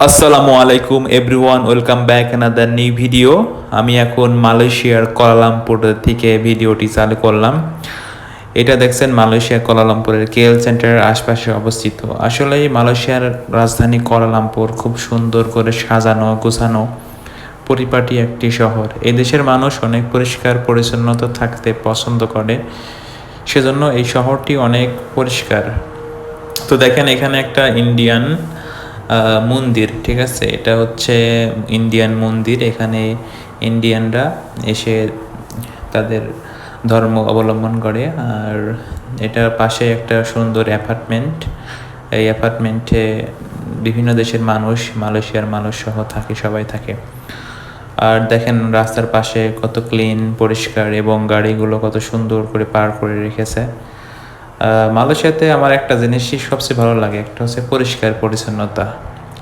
আসসালামু আলাইকুম everyone, welcome back another new video. আমি এখন মালয়েশিয়ার কুয়ালালামপুর থেকে ভিডিওটি চালু করলাম। এটা দেখছেন মালয়েশিয়ার কুয়ালালামপুরের কেএল সেন্টারের আশপাশে অবস্থিত। আসলে মালয়েশিয়ার রাজধানী কুয়ালালামপুর খুব সুন্দর করে সাজানো গোছানো পরিপাটি একটি শহর। এই দেশের মানুষ অনেক পরিষ্কার পরিচ্ছন্নতা থাকতে পছন্দ করে, সেজন্য এই শহরটি অনেক পরিষ্কার। তো দেখেন এখানে একটা ইন্ডিয়ান মন্দির, ঠিক আছে, এটা হচ্ছে ইন্ডিয়ান মন্দির। এখানে ইন্ডিয়ানরা এসে তাদের ধর্ম অবলম্বন করে। আর এটার পাশে একটা সুন্দর অ্যাপার্টমেন্ট। এই অ্যাপার্টমেন্টে বিভিন্ন দেশের মানুষ, মালয়েশিয়ার মানুষ সহ থাকে, সবাই থাকে। আর দেখেন রাস্তার পাশে কত ক্লিন পরিষ্কার এবং গাড়িগুলো কত সুন্দর করে পার করে রেখেছে। মালয়েশিয়াতে আমার একটা জিনিসই সবচেয়ে ভালো লাগে, একটা হচ্ছে পরিষ্কার পরিচ্ছন্নতা।